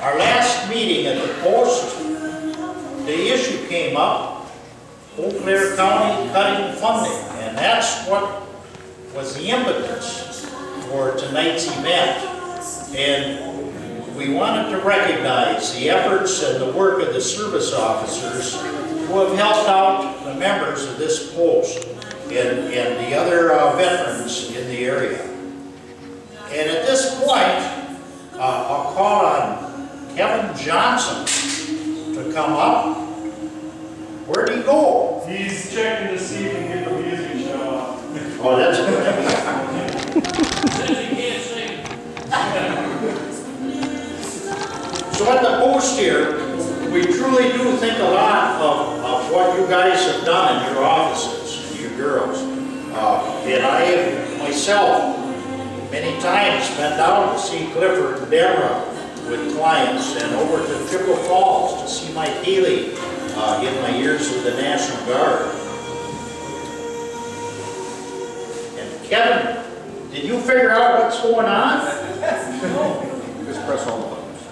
Our last meeting at the Post, the issue came up, Eau Claire County cutting funding, and that's what was the impetus for tonight's event. And we wanted to recognize the efforts and the work of the service officers who have helped out the members of this post and the other veterans in the area. And at this point, I'll call on Kevin Johnson to come up. Where'd he go? He's checking to see if he can get the music show off. Oh, that's good. Says he can't sing. So at the Post here, we truly do think a lot of what you guys have done in your offices, you girls. And I have myself many times been down to see Clifford and Deborah with clients, and over to Chippewa Falls to see Mike Healy in my years with the National Guard. And Kevin, did you figure out what's going on? No. Just press all the buttons.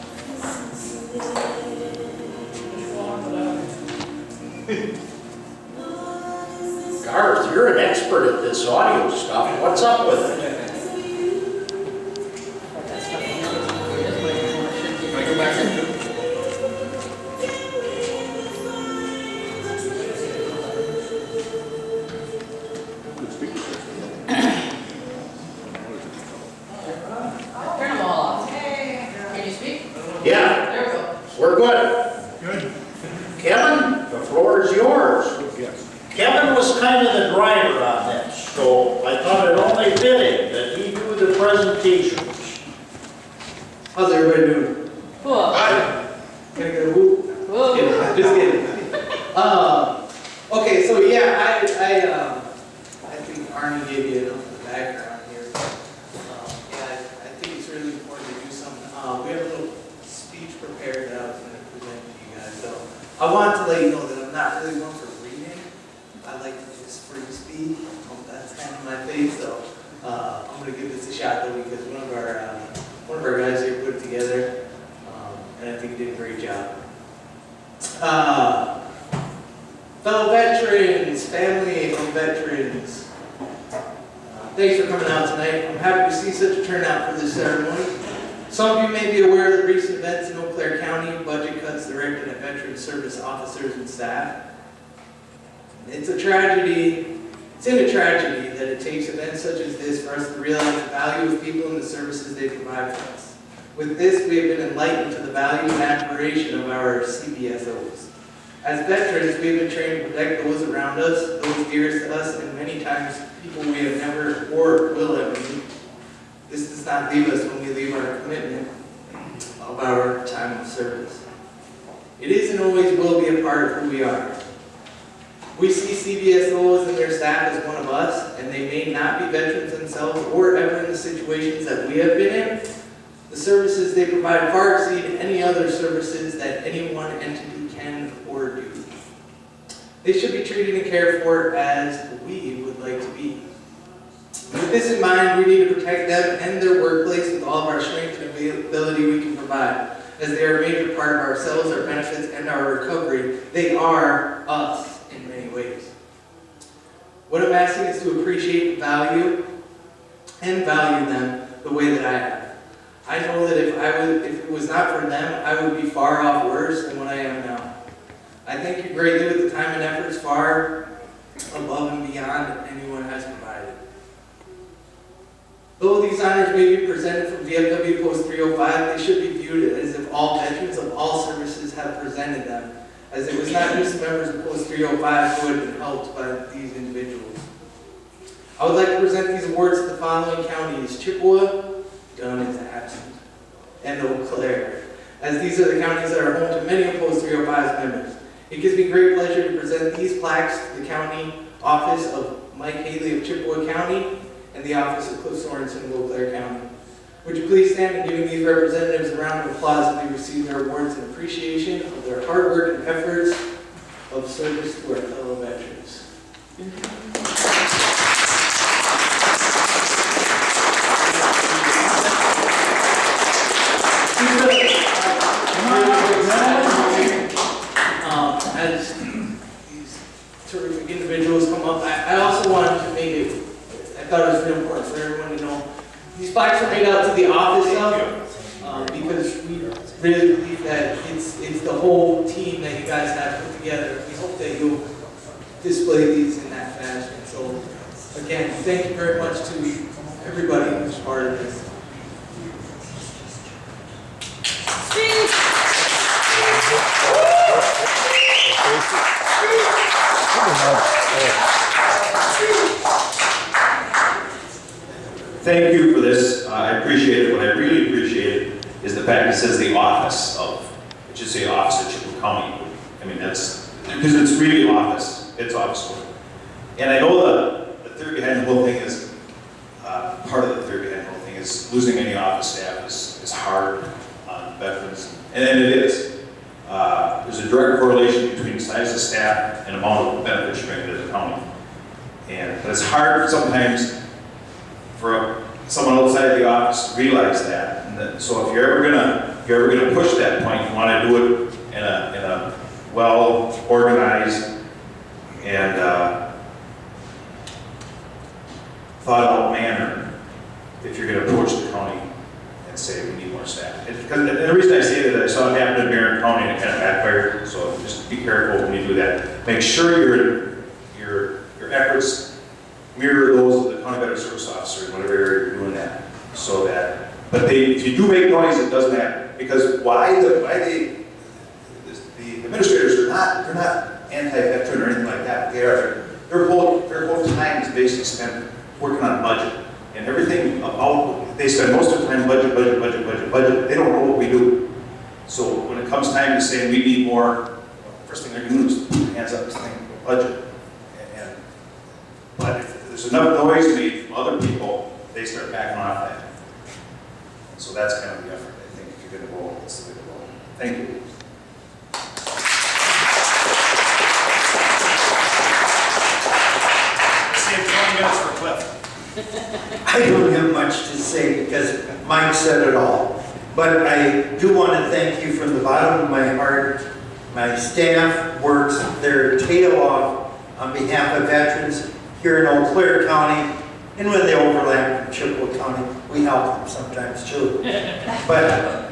Garth, you're an expert at this audio stuff. What's up with it? Can I go back into Turn them all off. Can you speak? Yeah, There we go. we're good. Good. Kevin, the floor is yours. yes. Kevin was kind of the driver on this, so I thought it only fitting that he do the presentations. How's everybody doing? Cool. Can I get a whoop? Whoa. Just kidding. Okay, so yeah, I think Arne gave you enough of the background here. Yeah, I think it's really important to do something. We have a little speech prepared that I was going to present to you guys. So I want to let you know that I'm not really one for reading. I like to just free speak. That's kind of my thing. So I'm going to give this a shot though, because one of our guys here put it together, and I think he did a great job. Fellow veterans, family of veterans, thanks for coming out tonight. I'm happy to see such a turnout for this ceremony. Some of you may be aware of the recent events in Eau Claire County, budget cuts directed at veteran service officers and staff. It's a tragedy. It's in a tragedy that it takes events such as this for us to realize the value of people and the services they provide for us. With this, we have been enlightened to the value and admiration of our CVSOs. As veterans, we have been trained to protect those around us, those dearest to us, and many times people we have never or will ever meet. This does not leave us when we leave our commitment of our time of service. It is and always will be a part of who we are. We see CVSOs and their staff as one of us, and they may not be veterans themselves or ever in the situations that we have been in. The services they provide far exceed any other services that any one entity can or do. They should be treated and cared for as we would like to be. With this in mind, we need to protect them and their workplace with all of our strength and ability we can provide, as they are a major part of ourselves, our benefits, and our recovery. They are us in many ways. What I'm asking is to appreciate, value, and value them the way that I have. I know that if it was not for them, I would be far off worse than what I am now. I thank you greatly with the time and efforts far above and beyond anyone has provided. Though these honors may be presented from VFW Post 305, they should be viewed as if all veterans of all services have presented them, as it was not just members of Post 305 who had been helped by these individuals. I would like to present these awards to the following counties: Chippewa, Dunn is absent, and Eau Claire, as these are the counties that are home to many of Post 305's members. It gives me great pleasure to present these plaques to the county office of Mike Haley of Chippewa County and the office of Cliff Sorensen of Eau Claire County. Would you please stand and giving these representatives a round of applause as they receive their awards in appreciation of their hard work and efforts of service to our fellow veterans. thought it was really important for everyone to know. These plaques are made out to the office of, because we really believe that it's the whole team that you guys have put together. We hope that you'll display these in that fashion. So again, thank you very much to everybody who's part of this. Thank you for this. I appreciate it. What I really appreciate is the fact it says the office of. It should say office of Chippewa County. I mean, that's because it's really office. It's office work. And I know the theory behind the whole thing is part of the theory behind the whole thing is losing any office staff is hard on veterans, and it is. There's a direct correlation between size of staff and amount of benefits you're bringing to the county. But it's hard sometimes for someone outside the office to realize that. So if you're ever gonna push that point, you want to do it in a well organized and thought out manner. If you're going to approach the county and say we need more staff, because the reason I say that I saw it happen in Marion County and it kind of backfired. So just be careful when you do that. Make sure your efforts mirror those of the county veteran service officer in whatever area you're doing that. So that, but if you do make noise, it doesn't matter. Because the administrators are they're not anti-veteran or anything like that. Their whole time is basically spent working on budget and everything about. They spend most of the time budget. They don't know what we do. So when it comes time to say we need more, first thing they're going to do is put their hands up and think budget. But if there's enough noise made from other people, they start backing off that. So that's kind of the effort. I think if you're going to go, that's the way to go. Thank you. Save 20 minutes for Cliff. I don't have much to say because Mike said it all. But I do want to thank you from the bottom of my heart. My staff works their tail off on behalf of veterans here in Eau Claire County. And when they overlap in Chippewa County, we help them sometimes too. But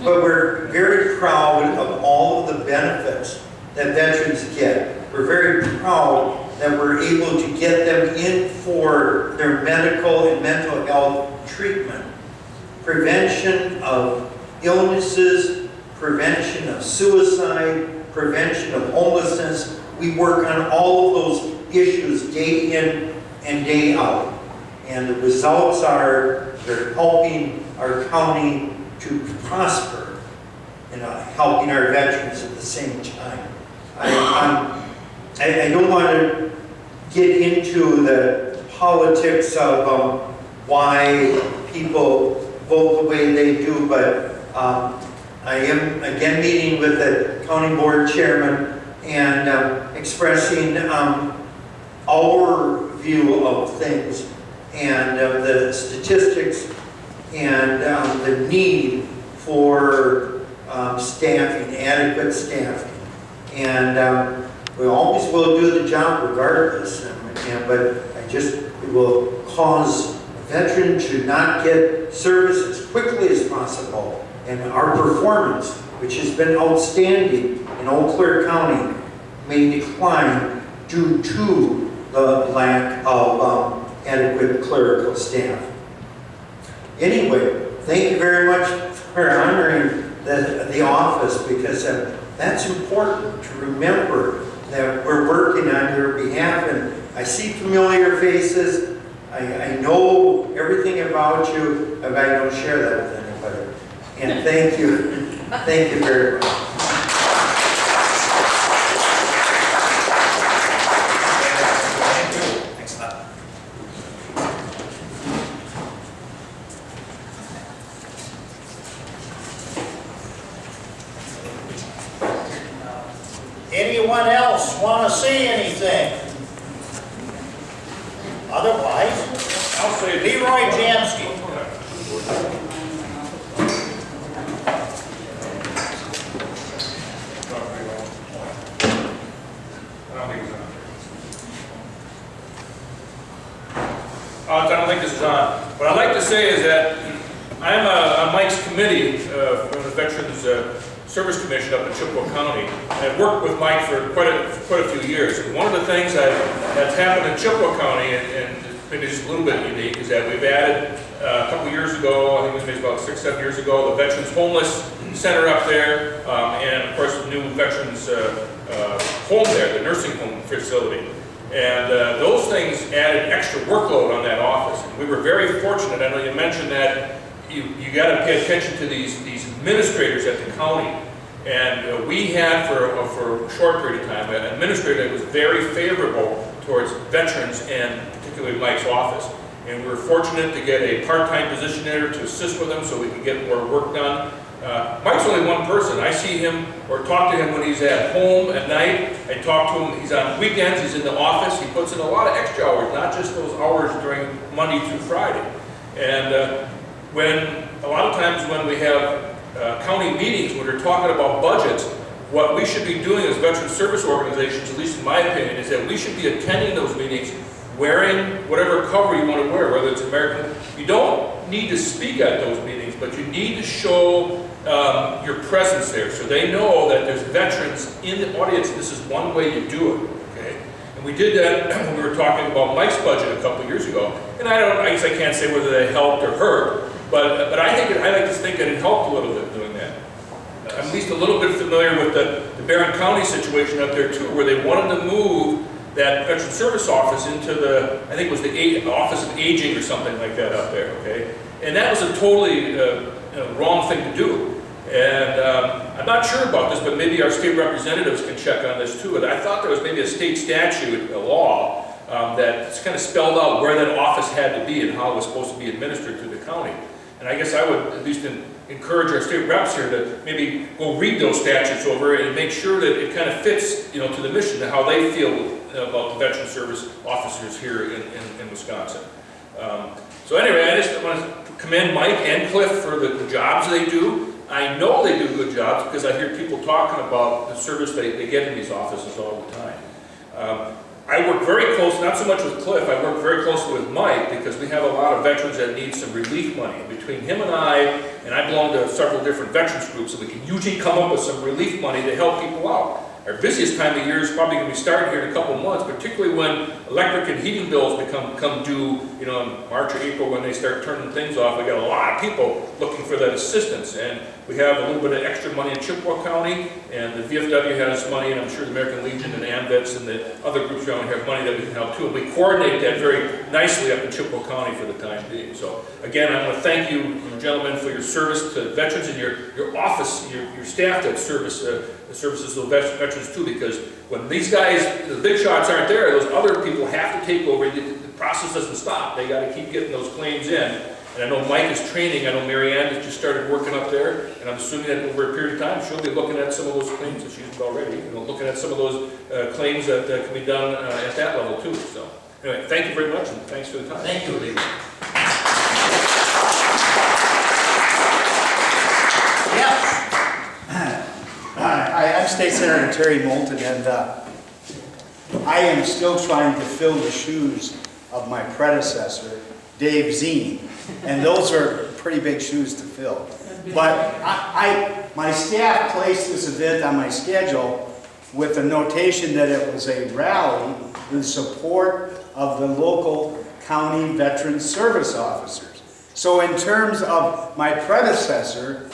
we're very proud of all of the benefits that veterans get. We're very proud that we're able to get them in for their medical and mental health treatment. Prevention of illnesses, prevention of suicide, prevention of homelessness. We work on all of those issues day in and day out. And the results are they're helping our county to prosper and helping our veterans at the same time. I don't want to get into the politics of why people vote the way they do, but I am again meeting with the county board chairman and expressing our view of things and the statistics and the need for staffing, adequate staffing. And we always will do the job regardless, but it will cause a veteran to not get service as quickly as possible. And our performance, which has been outstanding in Eau Claire County, may decline due to the lack of adequate clerical staff. Anyway, thank you very much for honoring the office, because that's important to remember that we're working on your behalf. And I see familiar faces. I know everything about you, but I don't share that with anybody. And thank you. Thank you very much. Anyone else want to say anything? Otherwise, I'll say Leroy Jansky. say is that I'm on Mike's committee from the Veterans Service Commission up in Chippewa County. I've worked with Mike for quite a few years. And one of the things that's happened in Chippewa County, and maybe just a little bit unique, is that we've added a couple years ago, I think it was maybe about 6 or 7 years ago, the Veterans Homeless Center up there, and of course the new Veterans home there, the nursing home facility. And those things added extra workload on that office. And we were very fortunate. I know you mentioned that you got to pay attention to these administrators at the county. And we had for a short period of time an administrator that was very favorable towards veterans and particularly Mike's office. And we were fortunate to get a part-time position there to assist with him so we could get more work done. Mike's only one person. I see him or talk to him when he's at home at night. I talk to him, he's on weekends, he's in the office. He puts in a lot of extra hours, not just those hours during Monday through Friday. And a lot of times when we have county meetings, when we're talking about budgets, what we should be doing as veteran service organizations, at least in my opinion, is that we should be attending those meetings wearing whatever cover you want to wear, whether it's American. You don't need to speak at those meetings, but you need to show your presence there so they know that there's veterans in the audience. This is one way you do it, okay? And we did that when we were talking about Mike's budget a couple of years ago. And I guess I can't say whether that helped or hurt, but I like to think that it helped a little bit doing that. I'm at least a little bit familiar with the Barron County situation up there too, where they wanted to move that Veteran Service Office into the, I think it was the Office of Aging or something like that up there, okay? And that was a totally wrong thing to do. And I'm not sure about this, but maybe our state representatives can check on this too. I thought there was maybe a state statute, a law, that kind of spelled out where that office had to be and how it was supposed to be administered through the county. And I guess I would at least encourage our state reps here to maybe go read those statutes over and make sure that it kind of fits, to the mission, to how they feel about the veteran service officers here in Wisconsin. So anyway, I just want to commend Mike and Cliff for the jobs they do. I know they do good jobs because I hear people talking about the service they get in these offices all the time. I work very close, not so much with Cliff, I work very closely with Mike because we have a lot of veterans that need some relief money. And between him and I belong to several different veterans groups, so we can usually come up with some relief money to help people out. Our busiest time of year is probably going to be starting here in a couple of months, particularly when electric and heating bills come due, in March or April when they start turning things off. We got a lot of people looking for that assistance, and we have a little bit of extra money in Chippewa County, and the VFW has money, and I'm sure the American Legion and AMVETS and the other groups around here have money that we can help too. And we coordinate that very nicely up in Chippewa County for the time being. So again, I want to thank you, gentlemen, for your service to veterans and your office, your staff that services those veterans too, because when these guys, the big shots aren't there, those other people have to take over. The process doesn't stop. They got to keep getting those claims in. And I know Mike is training. I know Marianne has just started working up there, and I'm assuming that over a period of time she'll be looking at some of those claims that she's already, looking at some of those claims that can be done at that level too. So anyway, thank you very much, and thanks for the time. Thank you, Lee. I'm State Senator Terry Moulton, and I am still trying to fill the shoes of my predecessor, Dave Zien, and those are pretty big shoes to fill. But my staff placed this event on my schedule with a notation that it was a rally in support of the local county veteran service officers. So in terms of my predecessor,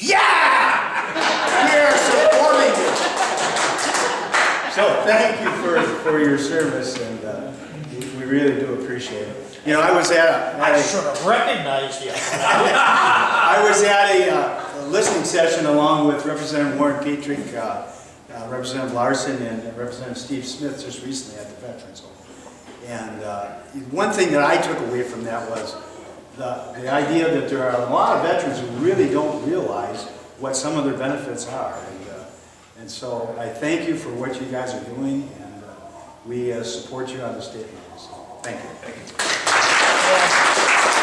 yeah! We are supporting you. So thank you for your service, and we really do appreciate it. I was at I should have recognized you. I was at a listening session along with Representative Warren Petrick, Representative Larson, and Representative Steve Smith just recently at the Veterans Home. And one thing that I took away from that was the idea that there are a lot of veterans who really don't realize what some of their benefits are. And so I thank you for what you guys are doing, and we support you on the state level. So thank you. Yeah.